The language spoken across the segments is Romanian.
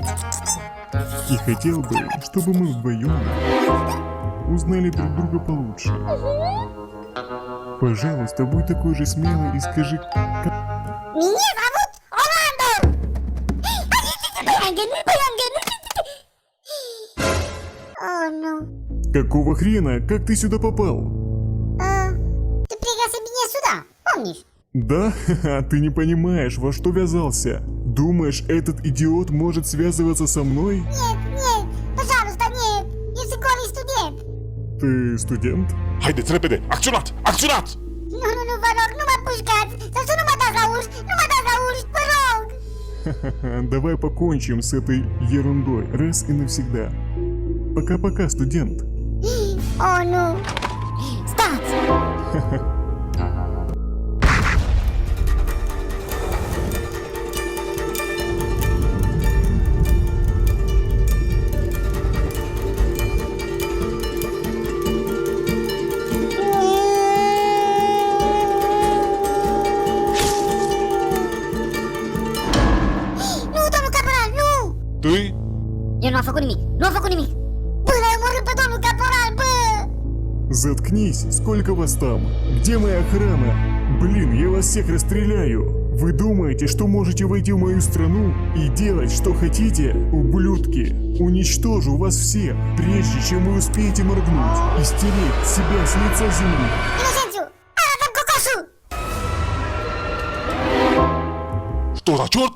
И хотел бы, чтобы мы вдвоем узнали друг друга получше. Пожалуйста, будь такой же смелый и скажи, Меня зовут Орландо! О, ну. какого хрена, как ты сюда попал? Ты пригласил меня сюда, помнишь? Да? Ха-ха, ты не понимаешь, во что ввязался. Думаешь, этот идиот может связываться со мной? Нет, пожалуйста, нет. Я школьный студент. Ты студент? Haideți repede! Acționați! Acționați! Nu, vă rog, nu mă pușcați. Sau să nu mă dați la uși, nu mă dați la uși, vă rog. Ха-ха, давай покончим с этой ерундой раз и навсегда. Пока-пока, студент. Oh, nu. Stați! Nu, domnul caporal, nu! Ты? Eu nu am făcut nimic, nu am făcut nimic. Bă, l-ai omorât pe domnul caporal, bă! Заткнись, сколько вас там? Где моя охрана? Блин, я вас всех расстреляю. Вы думаете, что можете войти в мою страну и делать, что хотите? Ублюдки, уничтожу вас всех, прежде чем вы успеете моргнуть и стереть себя с лица земли. Inocențiu, arată-mi cocoșul! Что за черт?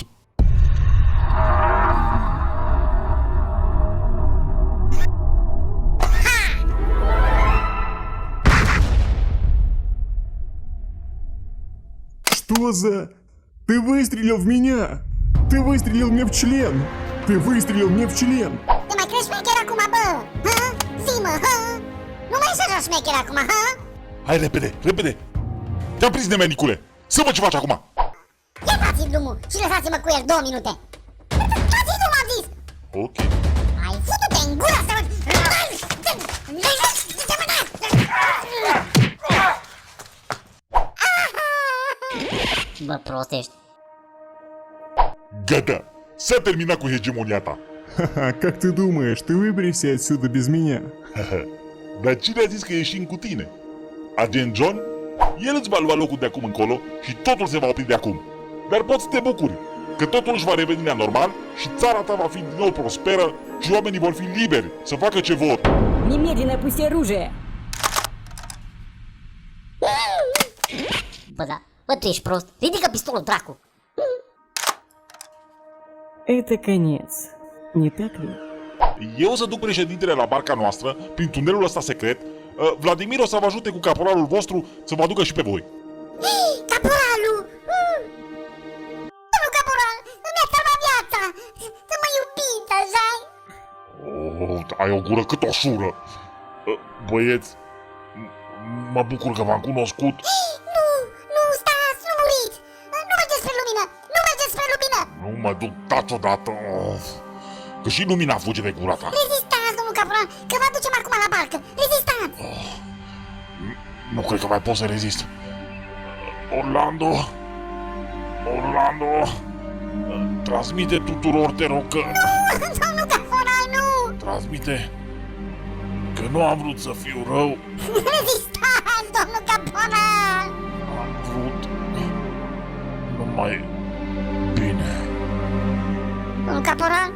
Что за... Ты выстрелил в меня! Ты выстрелил мне в член! Ты выстрелил мне в член! Te mai crezi șmecher acum, bă? Ha? Zi-mă, ha? Nu mai ești așa șmecher acum, ha? Hai repede, repede! Te-am prins, nemenicule! Să văd ce faci acum! Ia dați-mi drumul și lăsați-mă cu el 2 minute. Dați-i drumul, am zis! Ok. Ai futu-te în gură să văd! Bă, prostești. Gata! S-a terminat cu hegemonia ta! Ха-ха, как ты думаешь, ты выберешься отсюда без меня? Dar cine a zis că ieșim cu tine? Agent John? El îți va lua locul de acum încolo și totul se va opri de acum. Dar poți să te bucuri că totul își va reveni la normal și țara ta va fi din nou prosperă și oamenii vor fi liberi să facă ce vor. Немедленно опусти оружие! Bă, da. Bă, tu ești prost. Ridică pistolul, dracu. Это конец, не так ли? Eu o să duc președintele la barca noastră, prin tunelul ăsta secret. Vladimir o să vă ajute cu caporalul vostru să vă aducă și pe voi. Caporalul! Domnul caporal, mi-a salvat viața! Să mă iubit, așa? Oh, ai o gură cât o șură. Băieți, mă bucur că v-am cunoscut. Nu, stați, nu muriți! Nu mergeți spre lumină! Nu mergeți spre lumină! Nu mă duc taci odată. Că și lumina fuge de gura ta. Rezistați, domnul caporal, că vă aducem acum la barcă! Rezistați! Nu cred că mai pot să rezist. Orlando, transmite tuturor, te rog, că... Domnul caporal, nu! Transmite că nu am vrut să fiu rău. Rezistați, domnul caporal! Am vrut numai bine. Domnul caporal?